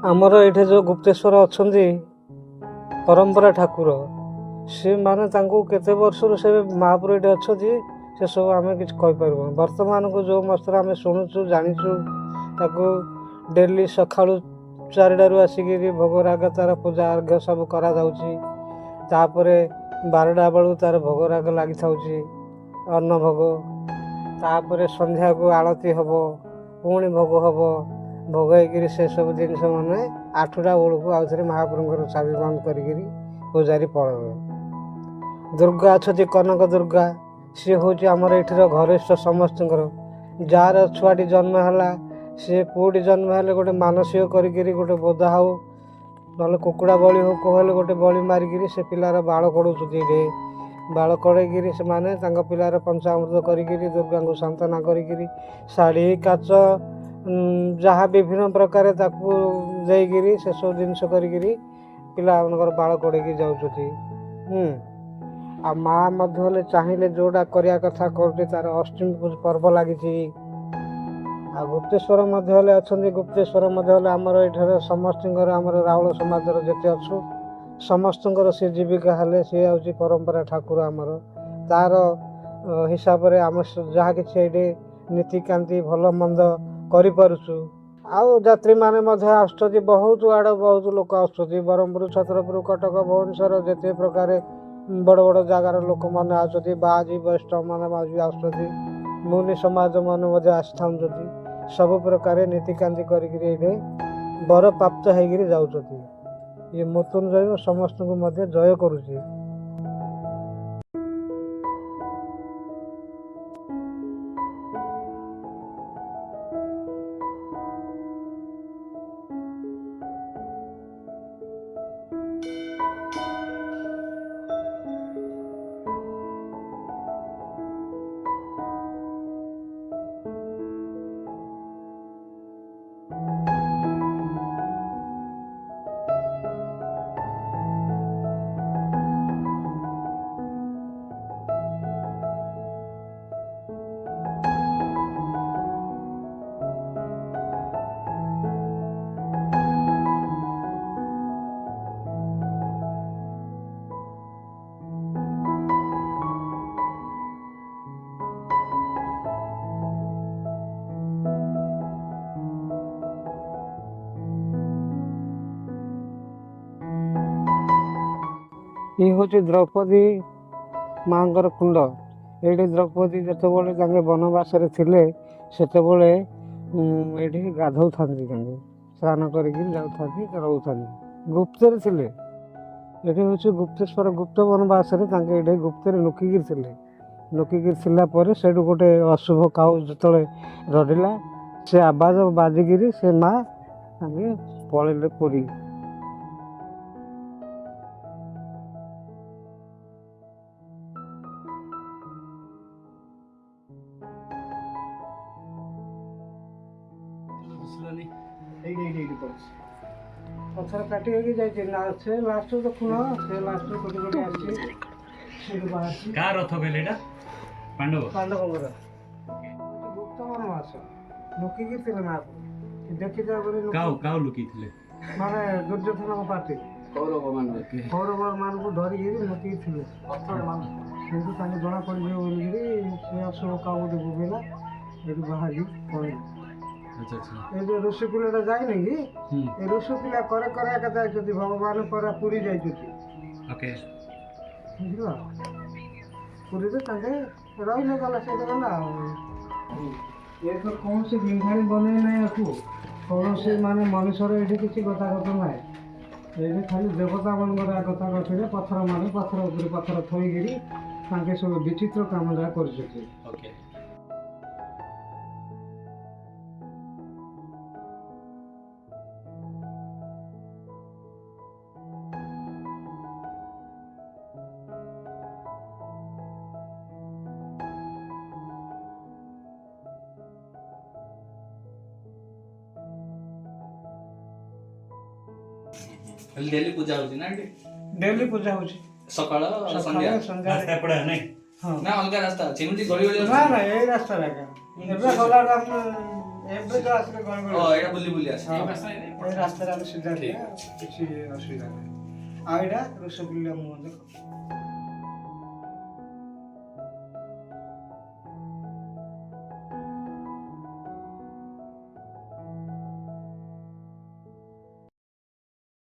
ଆମର ଏଇଠି ଯେଉଁ ଗୁପ୍ତେଶ୍ୱର ଅଛନ୍ତି ପରମ୍ପରା ଠାକୁର ସେମାନେ ତାଙ୍କୁ କେତେ ବର୍ଷରୁ ସେ ମହାପୁର ଏଠି ଅଛନ୍ତି ସେସବୁ ଆମେ କିଛି କହିପାରିବୁନି। ବର୍ତ୍ତମାନକୁ ଯେଉଁ ମାସରେ ଆମେ ଶୁଣୁଛୁ ଜାଣିଛୁ ତାକୁ ଡେଲି ସକାଳୁ 4ଟାରୁ ଆସିକିରି ଭୋଗ ରାଗ ତା'ର ପୂଜା ଅର୍ଘ୍ୟ ସବୁ କରାଯାଉଛି। ତାପରେ 12ଟା ବେଳକୁ ତା'ର ଭୋଗ ରାଗ ଲାଗିଥାଉଛି ଅନ୍ନ ଭୋଗ। ତାପରେ ସନ୍ଧ୍ୟାକୁ ଆଳତି ହେବ, ପୁଣି ଭୋଗ ହେବ। ଭୋଗ ହେଇକିରି ସେସବୁ ଜିନିଷ ମାନେ 8ଟା ବେଳକୁ ଆଉଥରେ ମହାପ୍ରଭୁଙ୍କର ଚାବି ବନ୍ଦ କରିକିରି ପୂଜାରୀ ପଳେଇବେ। ଦୁର୍ଗା ଅଛନ୍ତି କନକ ଦୁର୍ଗା, ସିଏ ହେଉଛି ଆମର ଏଠିର ଘନିଷ୍ଠ ସମସ୍ତଙ୍କର। ଯାହାର ଛୁଆଟି ଜନ୍ମ ହେଲା ସିଏ ପୁଅଟି ଜନ୍ମ ହେଲେ ଗୋଟେ ମାନସିକ କରିକିରି ଗୋଟେ ବୋଧା ହଉ ନହେଲେ କୁକୁଡ଼ା ବଳି ହଉ କହିଲେ ଗୋଟେ ବଳି ମାରିକିରି ସେ ପିଲାର ବାଳ କଢ଼ଉଛନ୍ତି। ଏଠି ବାଳ କଢ଼େଇକିରି ସେମାନେ ତାଙ୍କ ପିଲାର ପଞ୍ଚାମୃତ କରିକିରି ଦୁର୍ଗାଙ୍କୁ ସାନ୍ତ୍ୱନା କରିକିରି ଶାଢ଼ୀ କାଚ ଯାହା ବିଭିନ୍ନ ପ୍ରକାର ତାକୁ ଦେଇକିରି ସେସବୁ ଜିନିଷ କରିକିରି ପିଲାମାନଙ୍କର ବାଳ କଢ଼େଇକି ଯାଉଛନ୍ତି। ଆଉ ମା ମଧ୍ୟ ହେଲେ ଚାହିଁଲେ ଯେଉଁଟା କରିବା କଥା କରୁଛି। ତା'ର ଅଷ୍ଟମୀ ପର୍ବ ଲାଗିଛି। ଆଉ ଗୁପ୍ତେଶ୍ୱର ମଧ୍ୟ ହେଲେ ଅଛନ୍ତି। ଗୁପ୍ତେଶ୍ୱର ମଧ୍ୟ ହେଲେ ଆମର ଏଠାରେ ସମସ୍ତଙ୍କର ଆମର ରାଉଳ ସମାଜର ଯେତେ ଅଛୁ ସମସ୍ତଙ୍କର ସେ ଜୀବିକା ହେଲେ ସିଏ ହେଉଛି ପରମ୍ପରା ଠାକୁର ଆମର। ତା'ର ହିସାବରେ ଆମେ ଯାହା କିଛି ଏଇଠି ନୀତିକାନ୍ତି ଭଲ ମନ୍ଦ କରିପାରୁଛୁ। ଆଉ ଯାତ୍ରୀମାନେ ମଧ୍ୟ ଆସୁଛନ୍ତି, ବହୁତ ଆଡ଼ୁ ବହୁତ ଲୋକ ଆସୁଛନ୍ତି। ବ୍ରହ୍ମପୁର, ଛତ୍ରପୁର, କଟକ, ଭୁବନେଶ୍ୱର ଯେତେ ପ୍ରକାର ବଡ଼ ବଡ଼ ଜାଗାର ଲୋକମାନେ ଆସୁଛନ୍ତି। ବାହାଜି ବୈଷ୍ଣବମାନେ ବି ଆସୁଛନ୍ତି। ମୁନି ସମାଜ ମାନେ ମଧ୍ୟ ଆସିଥାଉଛନ୍ତି। ସବୁ ପ୍ରକାର ନୀତିକାନ୍ତି କରିକିରି ଏଇଠି ବର ପ୍ରାପ୍ତ ହେଇକିରି ଯାଉଛନ୍ତି। ଇଏ ମୃତ୍ୟୁଞ୍ଜୟ ସମସ୍ତଙ୍କୁ ମଧ୍ୟ ଜୟ କରୁଛି। ଇଏ ହେଉଛି ଦ୍ରୌପଦୀ ମାଙ୍କର କୁଣ୍ଡ। ଏଇଠି ଦ୍ରୌପଦୀ ଯେତେବେଳେ ତାଙ୍କେ ବନବାସରେ ଥିଲେ ସେତେବେଳେ ଏଇଠି ଗାଧଉଥାନ୍ତି, ତାଙ୍କୁ ସ୍ନାନ କରିକି ଯାଉଥାନ୍ତି, ରହୁଥାନ୍ତି। ଗୁପ୍ତରେ ଥିଲେ। ଏଠି ହେଉଛି ଗୁପ୍ତେଶ୍ୱର। ଗୁପ୍ତ ବନବାସରେ ତାଙ୍କେ ଏଠି ଗୁପ୍ତରେ ଲୁକିକିରି ଥିଲେ। ଲୁକିକିରି ଥିଲା ପରେ ସେଇଠୁ ଗୋଟେ ଅଶୁଭ କାଉ ଯେତେବେଳେ ରଡ଼ିଲା ସେ ଆବାଜ ବାଜିକିରି ସେ ମା ତାଙ୍କେ ପଳେଇଲେ ପୁରୀ। ପଥର କାଟି ହେଇକି ଯାଇଛି ସେ ଲାଷ୍ଟରୁ ଦେଖୁନ, ସେ ଲାଷ୍ଟରୁ କୋଟି କୋଟି ଆସିଛି ସେଇଠୁ ବାହାରିଛି। କାହା ରଥ କହିଲେ ଏଇଟା? ପାଣ୍ଡବଙ୍କର। ଗୁପ୍ତ ବନବାସ ଲୁକିକି ଥିଲେ ମା ଦେଖିଥିବା ପରେ କାଉ ଲୁକିଥିଲେ ମାନେ ଦୁର୍ଯ୍ୟୋଧନଙ୍କ ପାର୍ଟି କୌରବ ମାନଙ୍କୁ ଧରିକିରି ଲୁକିକି ଥିଲେ। ସେଇଠୁ ତାଙ୍କୁ ଜଣା ପଡ଼ିଯିବ ବୋଲିକିରି ସେ ଅଶୁଭ କାଉ ଗୋଟେ ବୋବେଇଲା, ସେଇଠୁ ବାହାରି ପଳେଇଲା। ଏ ଯୋଉ ଋଷି ପିଲାଟା ଯାଇନି କି, ଏ ଋଷି ପିଲା କରେ କରେ ଏକା ଯାଇଛନ୍ତି, ଭଗବାନ ପରା ପୁରୀ ଯାଇଛନ୍ତି। ବୁଝିଲ, ପୁରୀରେ ତାଙ୍କେ ରହିଲେ ଗଲା ସେଇଟା ଗଲା। ଆଉ ଏଥର କୌଣସି ବିନ୍ଧାଣି ବନେଇ ନାହିଁ ଆକୁ, କୌଣସି ମାନେ ମଣିଷର ଏଠି କିଛି ଗତାଗତ ନାହିଁ। ଏଇଠି ଖାଲି ଦେବତା ମାନଙ୍କର ଗତା ଗତିରେ ପଥର ମାନେ ପଥର ଉପରେ ପଥର ଥୋଇକିରି ତାଙ୍କେ ସବୁ ବିଚିତ୍ର କାମ ଯାହା କରିଛନ୍ତି। ଡେଲି ପୂଜା ହଉଛି ନା ଏଠି? ଡେଲି ପୂଜା ହଉଛି ସକାଳ ସନ୍ଧ୍ୟା ନାଇଁ ନା ଅଲଗା ରାସ୍ତା ଅଛି ଏମିତି ଗଳି ଗଳି ନା ଏଇ ରାସ୍ତାରେ ଏକା। ଏବେ ଗଲାବେଳେ ଆମେ ଏବେ ତ ଆସିଲେ କଣ ଓ ଏଇଟା ବୁଲି ବୁଲି ଆସି ହଁ। ଏ ରାସ୍ତାରେ ଆମେ ସିଧା ଯିବା କିଛି ଅସୁବିଧା ନାହିଁ। ଆଉ ଏଇଟା ରସଗୋଲା ମୁହଁ ଦେଖ